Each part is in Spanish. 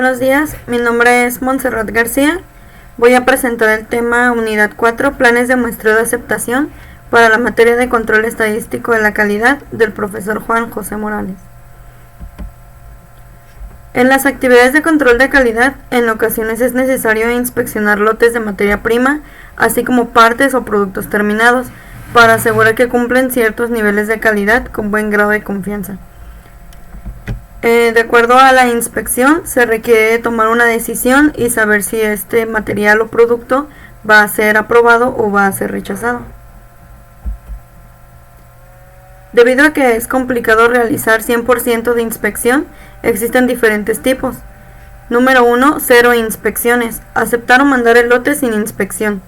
Buenos días, mi nombre es Montserrat García. Voy a presentar el tema Unidad 4, Planes de muestreo de aceptación para la materia de control estadístico de la calidad del profesor Juan José Morales. En las actividades de control de calidad, en ocasiones es necesario inspeccionar lotes de materia prima, así como partes o productos terminados, para asegurar que cumplen ciertos niveles de calidad con buen grado de confianza. De acuerdo a la inspección, se requiere tomar una decisión y saber si este material o producto va a ser aprobado o va a ser rechazado. Debido a que es complicado realizar 100% de inspección, existen diferentes tipos. Número 1. Cero inspecciones. Aceptar o mandar el lote sin inspección.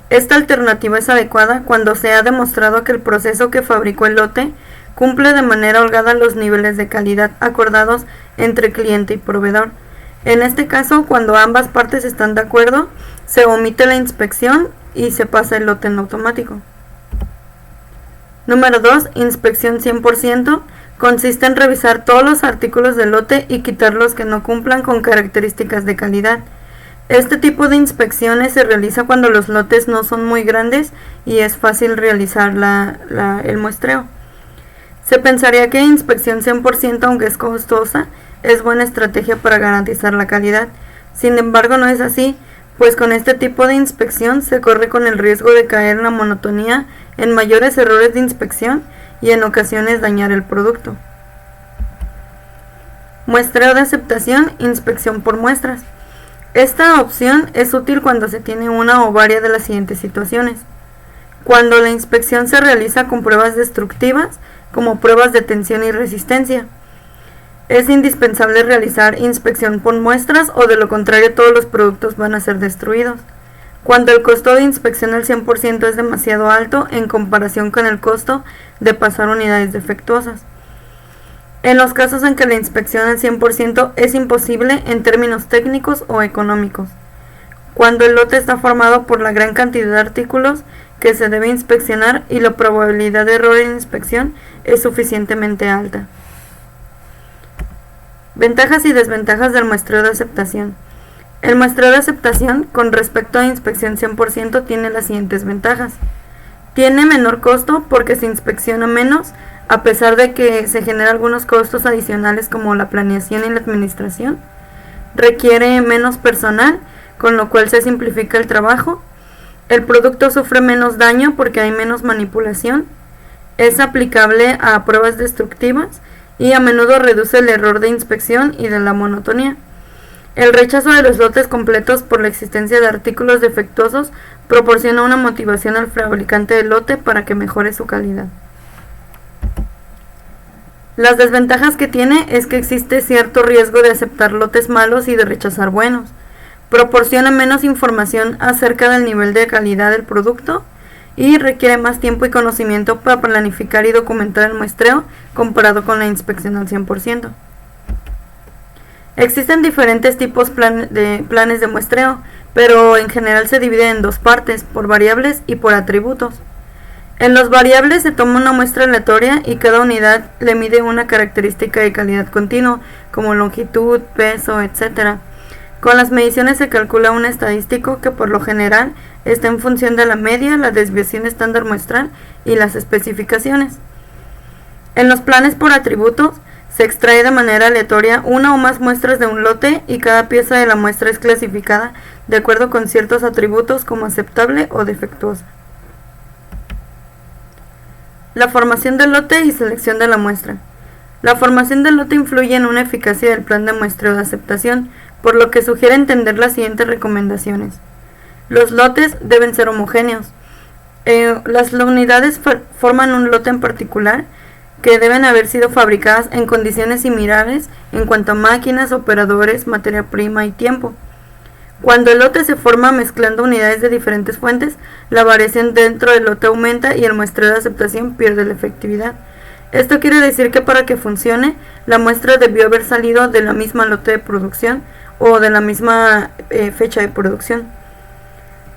Esta alternativa es adecuada cuando se ha demostrado que el proceso que fabricó el lote cumple de manera holgada los niveles de calidad acordados entre cliente y proveedor. En este caso, cuando ambas partes están de acuerdo, se omite la inspección y se pasa el lote en automático. Número 2. Inspección 100%. Consiste en revisar todos los artículos del lote y quitar los que no cumplan con características de calidad. Este tipo de inspecciones se realiza cuando los lotes no son muy grandes y es fácil realizar el muestreo. Se pensaría que inspección 100%, aunque es costosa, es buena estrategia para garantizar la calidad. Sin embargo, no es así, pues con este tipo de inspección se corre con el riesgo de caer en la monotonía, en mayores errores de inspección y en ocasiones dañar el producto. Muestreo de aceptación, inspección por muestras. Esta opción es útil cuando se tiene una o varias de las siguientes situaciones. Cuando la inspección se realiza con pruebas destructivas, como pruebas de tensión y resistencia. Es indispensable realizar inspección por muestras o de lo contrario todos los productos van a ser destruidos. Cuando el costo de inspección al 100% es demasiado alto en comparación con el costo de pasar unidades defectuosas. En los casos en que la inspección al 100% es imposible en términos técnicos o económicos. Cuando el lote está formado por la gran cantidad de artículos que se debe inspeccionar y la probabilidad de error en inspección es suficientemente alta. Ventajas y desventajas del muestreo de aceptación. El muestreo de aceptación con respecto a inspección 100% tiene las siguientes ventajas. Tiene menor costo porque se inspecciona menos, a pesar de que se generan algunos costos adicionales como la planeación y la administración. Requiere menos personal, con lo cual se simplifica el trabajo. El producto sufre menos daño porque hay menos manipulación. Es aplicable a pruebas destructivas y a menudo reduce el error de inspección y de la monotonía. El rechazo de los lotes completos por la existencia de artículos defectuosos proporciona una motivación al fabricante del lote para que mejore su calidad. Las desventajas que tiene es que existe cierto riesgo de aceptar lotes malos y de rechazar buenos. Proporciona menos información acerca del nivel de calidad del producto y requiere más tiempo y conocimiento para planificar y documentar el muestreo comparado con la inspección al 100%. Existen diferentes tipos de planes de muestreo, pero en general se dividen en dos partes, por variables y por atributos. En los variables se toma una muestra aleatoria y cada unidad le mide una característica de calidad continua, como longitud, peso, etc. Con las mediciones se calcula un estadístico que por lo general está en función de la media, la desviación estándar muestral y las especificaciones. En los planes por atributos se extrae de manera aleatoria una o más muestras de un lote y cada pieza de la muestra es clasificada de acuerdo con ciertos atributos como aceptable o defectuosa. La formación del lote y selección de la muestra. La formación del lote influye en una eficacia del plan de muestreo de aceptación, por lo que sugiere entender las siguientes recomendaciones. Los lotes deben ser homogéneos. Las unidades forman un lote en particular que deben haber sido fabricadas en condiciones similares en cuanto a máquinas, operadores, materia prima y tiempo. Cuando el lote se forma mezclando unidades de diferentes fuentes, la variación dentro del lote aumenta y el muestreo de aceptación pierde la efectividad. Esto quiere decir que para que funcione, la muestra debió haber salido de la misma lote de producción o de la misma fecha de producción.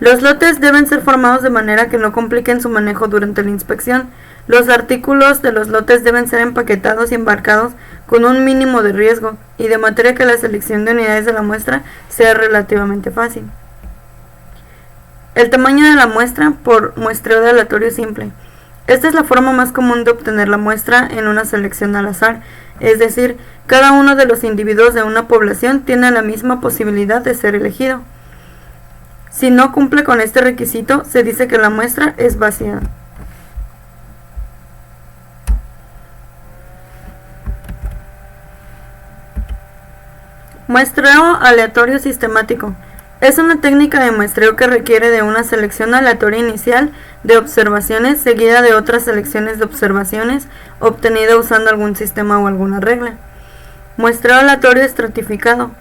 Los lotes deben ser formados de manera que no compliquen su manejo durante la inspección. Los artículos de los lotes deben ser empaquetados y embarcados con un mínimo de riesgo y de manera que la selección de unidades de la muestra sea relativamente fácil. El tamaño de la muestra por muestreo de aleatorio simple. Esta es la forma más común de obtener la muestra en una selección al azar, es decir, cada uno de los individuos de una población tiene la misma posibilidad de ser elegido. Si no cumple con este requisito, se dice que la muestra es vacía. Muestreo aleatorio sistemático. Es una técnica de muestreo que requiere de una selección aleatoria inicial de observaciones seguida de otras selecciones de observaciones obtenida usando algún sistema o alguna regla. Muestreo aleatorio estratificado.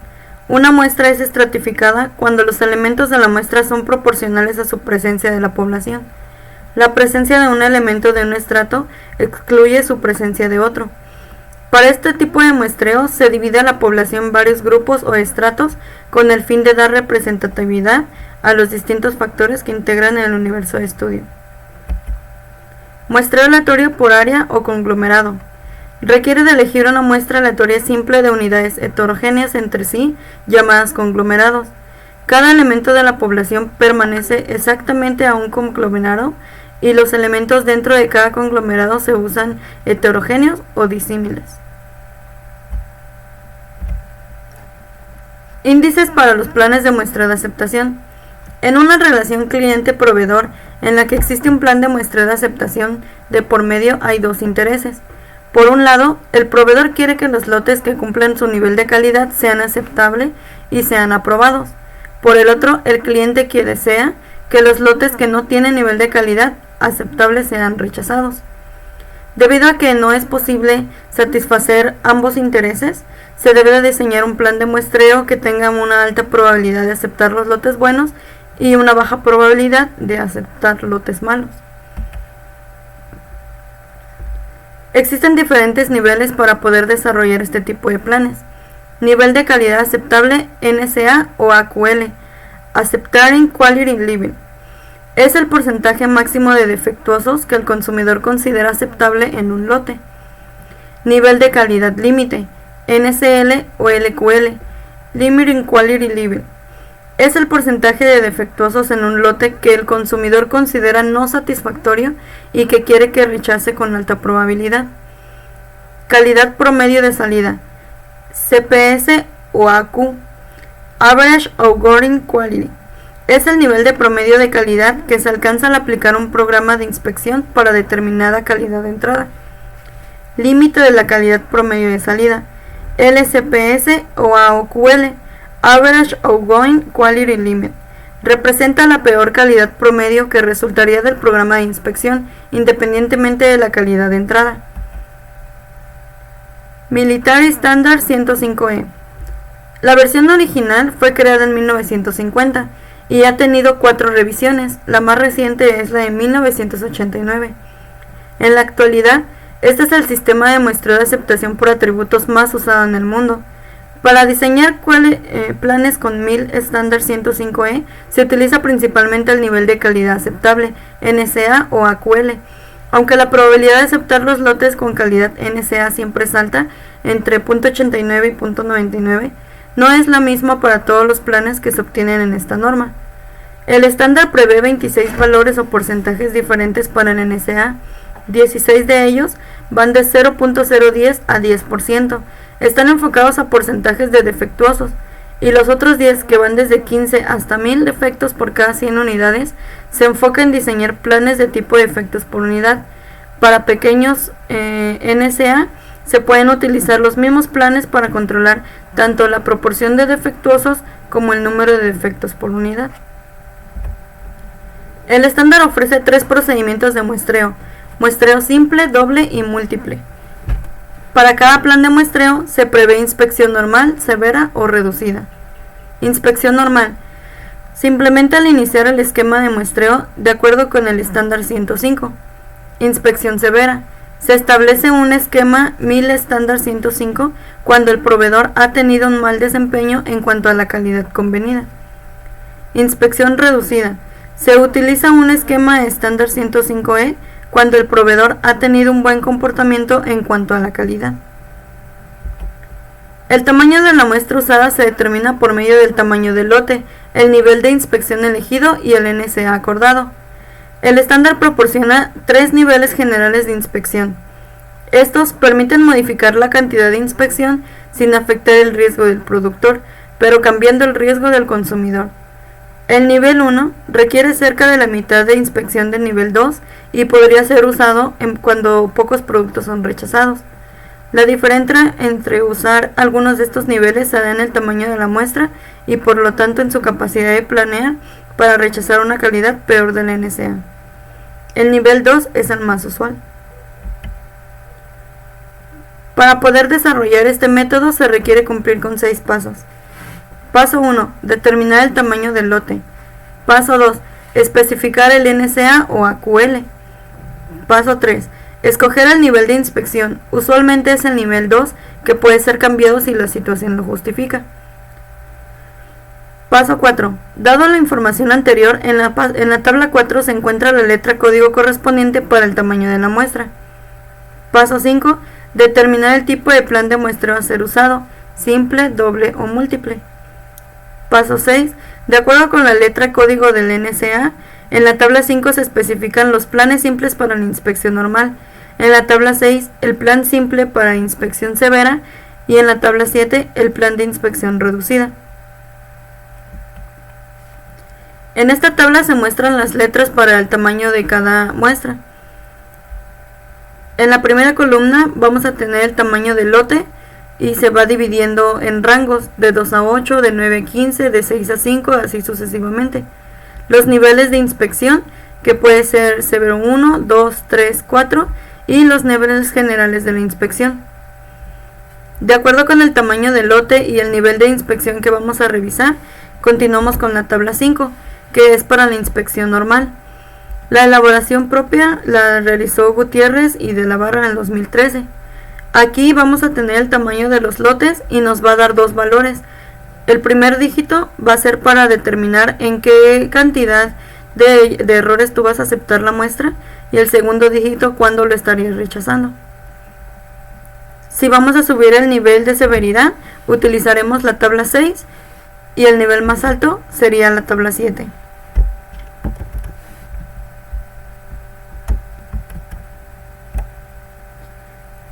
Una muestra es estratificada cuando los elementos de la muestra son proporcionales a su presencia de la población. La presencia de un elemento de un estrato excluye su presencia de otro. Para este tipo de muestreo se divide a la población en varios grupos o estratos con el fin de dar representatividad a los distintos factores que integran el universo de estudio. Muestreo aleatorio por área o conglomerado. Requiere de elegir una muestra aleatoria simple de unidades heterogéneas entre sí, llamadas conglomerados. Cada elemento de la población permanece exactamente a un conglomerado y los elementos dentro de cada conglomerado se usan heterogéneos o disímiles. Índices para los planes de muestreo de aceptación. En una relación cliente-proveedor en la que existe un plan de muestreo de aceptación de por medio hay dos intereses. Por un lado, el proveedor quiere que los lotes que cumplan su nivel de calidad sean aceptables y sean aprobados. Por el otro, el cliente desea que los lotes que no tienen nivel de calidad aceptable sean rechazados. Debido a que no es posible satisfacer ambos intereses, se debe de diseñar un plan de muestreo que tenga una alta probabilidad de aceptar los lotes buenos y una baja probabilidad de aceptar lotes malos. Existen diferentes niveles para poder desarrollar este tipo de planes. Nivel de calidad aceptable NSA o AQL, Acceptable Quality Level. Es el porcentaje máximo de defectuosos que el consumidor considera aceptable en un lote. Nivel de calidad límite, NCL o LQL, Limiting Quality Level. Es el porcentaje de defectuosos en un lote que el consumidor considera no satisfactorio y que quiere que rechace con alta probabilidad. Calidad promedio de salida, CPS o AQ, Average Outgoing Quality. Es el nivel de promedio de calidad que se alcanza al aplicar un programa de inspección para determinada calidad de entrada. Límite de la calidad promedio de salida, LCPS o AOQL, Average Outgoing Quality Limit. Representa la peor calidad promedio que resultaría del programa de inspección, independientemente de la calidad de entrada. Military Standard 105E. La versión original fue creada en 1950 y ha tenido 4 revisiones, la más reciente es la de 1989. En la actualidad, este es el sistema de muestreo de aceptación por atributos más usado en el mundo. Para diseñar planes con 1000 estándar 105E, se utiliza principalmente el nivel de calidad aceptable, NSA o AQL. Aunque la probabilidad de aceptar los lotes con calidad NSA siempre es alta, entre 0.89 y 0.99, no es la misma para todos los planes que se obtienen en esta norma. El estándar prevé 26 valores o porcentajes diferentes para el NSA. 16 de ellos van de 0.010 a 10%. Están enfocados a porcentajes de defectuosos, y los otros 10, que van desde 15 hasta 1000 defectos por cada 100 unidades, se enfoca en diseñar planes de tipo de defectos por unidad. Para pequeños NSA, se pueden utilizar los mismos planes para controlar tanto la proporción de defectuosos como el número de defectos por unidad. El estándar ofrece 3 procedimientos de muestreo: muestreo simple, doble y múltiple. Para cada plan de muestreo se prevé inspección normal, severa o reducida. Inspección normal. Se implementa al iniciar el esquema de muestreo de acuerdo con el estándar 105. Inspección severa. Se establece un esquema 1000 estándar 105 cuando el proveedor ha tenido un mal desempeño en cuanto a la calidad convenida. Inspección reducida. Se utiliza un esquema estándar 105E cuando el proveedor ha tenido un buen comportamiento en cuanto a la calidad. El tamaño de la muestra usada se determina por medio del tamaño del lote, el nivel de inspección elegido y el NSA acordado. El estándar proporciona 3 niveles generales de inspección. Estos permiten modificar la cantidad de inspección sin afectar el riesgo del productor, pero cambiando el riesgo del consumidor. El nivel 1 requiere cerca de la mitad de inspección del nivel 2 y podría ser usado cuando pocos productos son rechazados. La diferencia entre usar algunos de estos niveles se da en el tamaño de la muestra y por lo tanto en su capacidad de planear para rechazar una calidad peor del NSA. El nivel 2 es el más usual. Para poder desarrollar este método se requiere cumplir con 6 pasos. Paso 1. Determinar el tamaño del lote. Paso 2. Especificar el NSA o AQL. Paso 3. Escoger el nivel de inspección. Usualmente es el nivel 2, que puede ser cambiado si la situación lo justifica. Paso 4. Dado la información anterior, en la tabla 4 se encuentra la letra código correspondiente para el tamaño de la muestra. Paso 5. Determinar el tipo de plan de muestreo a ser usado, simple, doble o múltiple. Paso 6. De acuerdo con la letra código del NSA, en la tabla 5 se especifican los planes simples para la inspección normal, en la tabla 6 el plan simple para inspección severa y en la tabla 7 el plan de inspección reducida. En esta tabla se muestran las letras para el tamaño de cada muestra. En la primera columna vamos a tener el tamaño del lote y se va dividiendo en rangos de 2 a 8, de 9 a 15, de 6 a 5, así sucesivamente. Los niveles de inspección, que puede ser severo 1, 2, 3, 4, y los niveles generales de la inspección. De acuerdo con el tamaño del lote y el nivel de inspección que vamos a revisar, continuamos con la tabla 5, que es para la inspección normal. La elaboración propia la realizó Gutiérrez y de la Barra en el 2013. Aquí vamos a tener el tamaño de los lotes y nos va a dar 2 valores. El primer dígito va a ser para determinar en qué cantidad de errores tú vas a aceptar la muestra y el segundo dígito cuándo lo estarías rechazando. Si vamos a subir el nivel de severidad, utilizaremos la tabla 6 y el nivel más alto sería la tabla 7.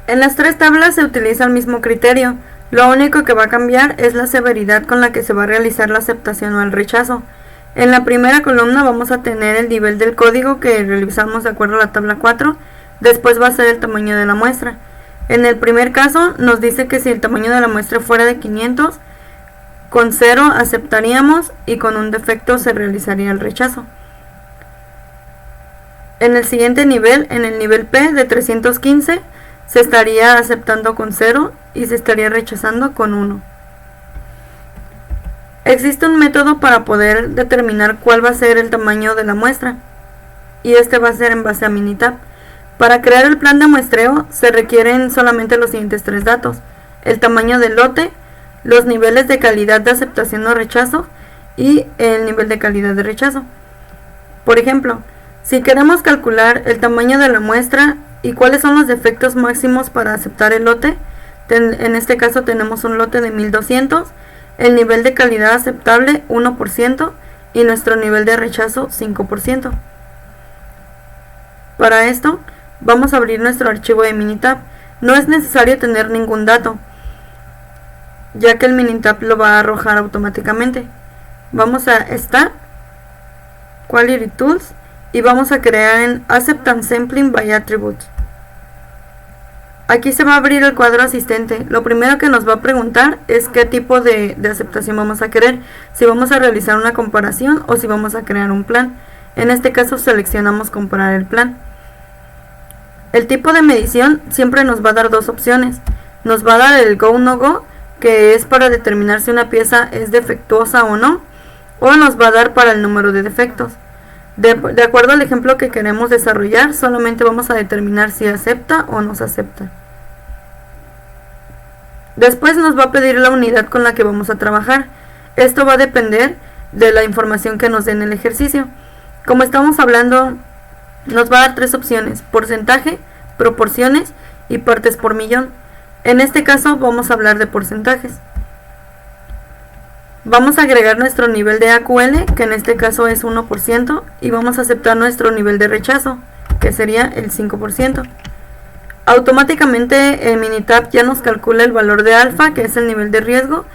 En las 3 tablas se utiliza el mismo criterio, lo único que va a cambiar es la severidad con la que se va a realizar la aceptación o el rechazo. En la primera columna vamos a tener el nivel del código que realizamos de acuerdo a la tabla 4, después va a ser el tamaño de la muestra. En el primer caso nos dice que si el tamaño de la muestra fuera de 500, con 0 aceptaríamos y con un defecto se realizaría el rechazo. En el siguiente nivel, en el nivel P de 315, se estaría aceptando con 0 y se estaría rechazando con 1. Existe un método para poder determinar cuál va a ser el tamaño de la muestra y este va a ser en base a Minitab. Para crear el plan de muestreo se requieren solamente los siguientes 3 datos: el tamaño del lote, los niveles de calidad de aceptación o rechazo y el nivel de calidad de rechazo. Por ejemplo, si queremos calcular el tamaño de la muestra y cuáles son los defectos máximos para aceptar el lote, en este caso tenemos un lote de 1200, el nivel de calidad aceptable 1% y nuestro nivel de rechazo 5%. Para esto vamos a abrir nuestro archivo de Minitab. No es necesario tener ningún dato, ya que el Minitab lo va a arrojar automáticamente. Vamos a Start, Quality Tools y vamos a crear en Acceptance Sampling by Attributes. Aquí se va a abrir el cuadro asistente. Lo primero que nos va a preguntar es qué tipo de aceptación vamos a querer, si vamos a realizar una comparación o si vamos a crear un plan. En este caso seleccionamos comparar el plan. El tipo de medición siempre nos va a dar 2 opciones. Nos va a dar el Go No Go, que es para determinar si una pieza es defectuosa o no, o nos va a dar para el número de defectos. De acuerdo al ejemplo que queremos desarrollar, solamente vamos a determinar si acepta o no se acepta. Después nos va a pedir la unidad con la que vamos a trabajar. Esto va a depender de la información que nos den en el ejercicio. Como estamos hablando, nos va a dar tres opciones: porcentaje, proporciones y partes por millón. En este caso vamos a hablar de porcentajes. Vamos a agregar nuestro nivel de AQL, que en este caso es 1%, y vamos a aceptar nuestro nivel de rechazo, que sería el 5%. Automáticamente el Minitab ya nos calcula el valor de alfa, que es el nivel de riesgo,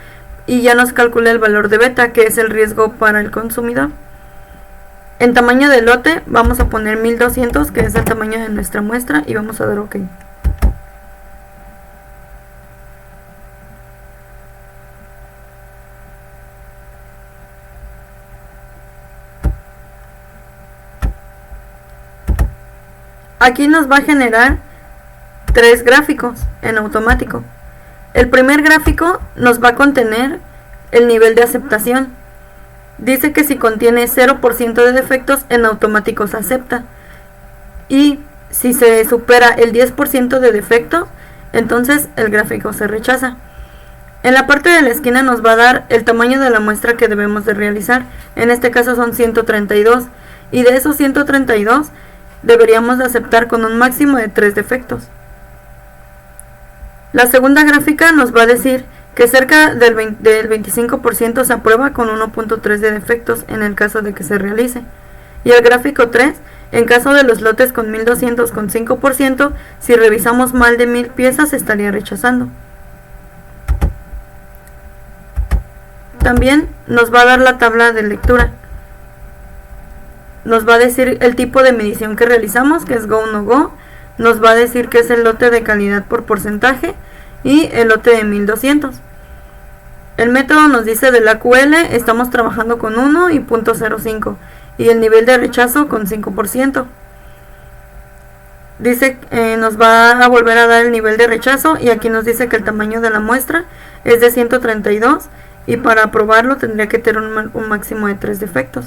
y ya nos calcula el valor de beta, que es el riesgo para el consumidor. En tamaño de lote vamos a poner 1200, que es el tamaño de nuestra muestra, y vamos a dar OK. Aquí nos va a generar tres gráficos en automático. El primer gráfico nos va a contener el nivel de aceptación. Dice que si contiene 0% de defectos, en automático se acepta. Y si se supera el 10% de defectos, entonces el gráfico se rechaza. En la parte de la esquina nos va a dar el tamaño de la muestra que debemos de realizar. En este caso son 132. Y de esos 132, deberíamos de aceptar con un máximo de 3 defectos. La segunda gráfica nos va a decir que cerca del 25% se aprueba con 1.3 de defectos en el caso de que se realice. Y el gráfico 3, en caso de los lotes con 1200 con 5%, si revisamos más de 1000 piezas se estaría rechazando. También nos va a dar la tabla de lectura. Nos va a decir el tipo de medición que realizamos, que es Go No Go. Nos va a decir que es el lote de calidad por porcentaje y el lote de 1200. El método nos dice del AQL, estamos trabajando con 1 y 0.05 y el nivel de rechazo con 5%. Dice nos va a volver a dar el nivel de rechazo y aquí nos dice que el tamaño de la muestra es de 132 y para aprobarlo tendría que tener un máximo de 3 defectos.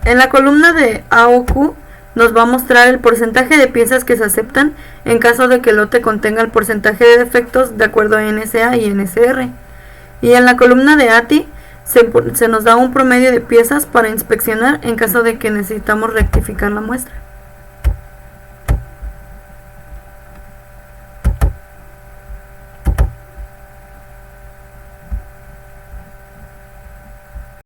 En la columna de A o Q nos va a mostrar el porcentaje de piezas que se aceptan en caso de que el lote contenga el porcentaje de defectos de acuerdo a NSA y NSR. Y en la columna de ATI se nos da un promedio de piezas para inspeccionar en caso de que necesitamos rectificar la muestra.